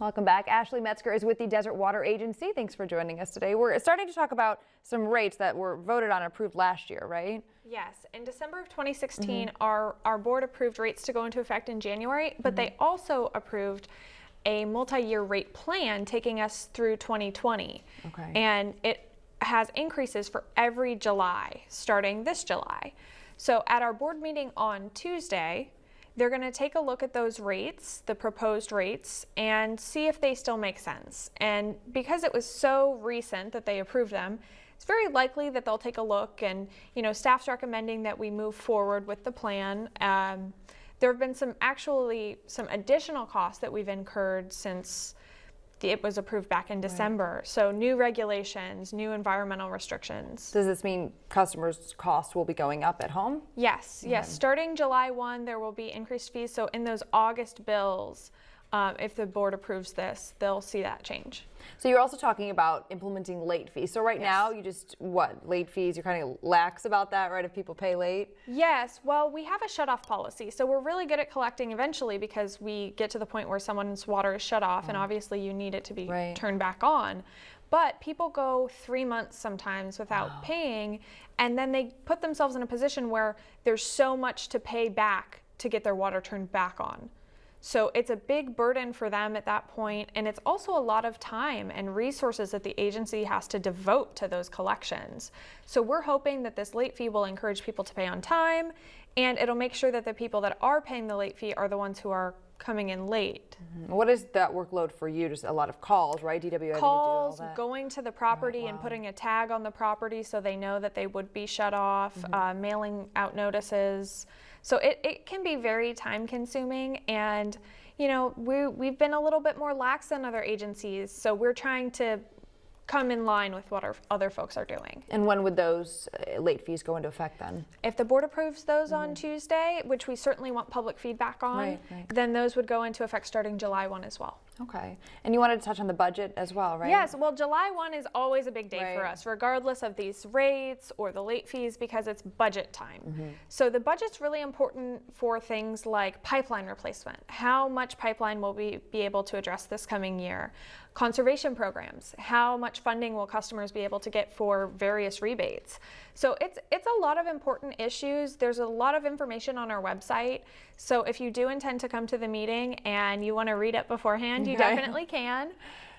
Welcome back. Ashley Metzger is with the Desert Water Agency. Thanks for joining us today. We're starting to talk about some rates that were voted on and approved last year, right? Yes. In December of 2016, our board approved rates to go into effect in January, but they also approved a multi-year rate plan taking us through 2020. Okay. And it has increases for every July, starting this July. So at our board meeting on Tuesday, they're going to take a look at those rates, the proposed rates, and see if they still make sense. And because it was so recent that they approved them, it's very likely that they'll take a look, and staff's recommending that we move forward with the plan. There have been some additional costs that we've incurred since it was approved back in December. Right. So new regulations, new environmental restrictions. Does this mean customers' costs will be going up at home? Yes, yes. Starting July 1, there will be increased fees. So in those August bills, if the board approves this, they'll see that change. So you're also talking about implementing late fees. So right now, you just, late fees, you're kind of lax about that, right, if people pay late? Yes, well, we have a shut-off policy. So we're really good at collecting eventually because we get to the point where someone's water is shut off, and obviously you need it to be turned back on. But people go 3 months sometimes without paying, and then they put themselves in a position where there's so much to pay back to get their water turned back on. So it's a big burden for them at that point, and it's also a lot of time and resources that the agency has to devote to those collections. So we're hoping that this late fee will encourage people to pay on time, and it'll make sure that the people that are paying the late fee are the ones who are coming in late. What is that workload for you? Just a lot of calls, right? DWA calls, going to the property and putting a tag on the property so they know that they would be shut off, mailing out notices. So it can be very time consuming, and we've been a little bit more lax than other agencies, so we're trying to come in line with what our other folks are doing. And when would those late fees go into effect then? If the board approves those on Tuesday, which we certainly want public feedback on, then those would go into effect starting July 1 as well. Okay. And you wanted to touch on the budget as well, right? Yes. Well, July 1 is always a big day for us, regardless of these rates or the late fees, because it's budget time. So the budget's really important for things like pipeline replacement. How much pipeline will we be able to address this coming year? Conservation programs. How much funding will customers be able to get for various rebates? So it's a lot of important issues. There's a lot of information on our website. So if you do intend to come to the meeting and you want to read it beforehand, you definitely can.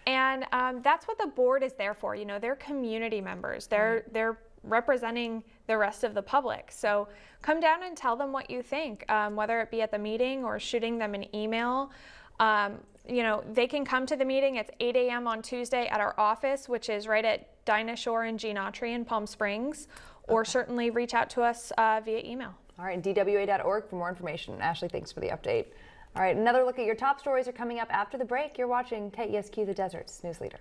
And that's what the board is there for. They're community members. They're representing the rest of the public. So come down and tell them what you think, whether it be at the meeting or shooting them an email. They can come to the meeting. It's 8 a.m. on Tuesday at our office, which is right at Dinah Shore and Gene Autry in Palm Springs, or certainly reach out to us via email. All right, DWA.org for more information. Ashley, thanks for the update. All right, another look at your top stories are coming up after the break. You're watching KESQ, the Desert's news leader.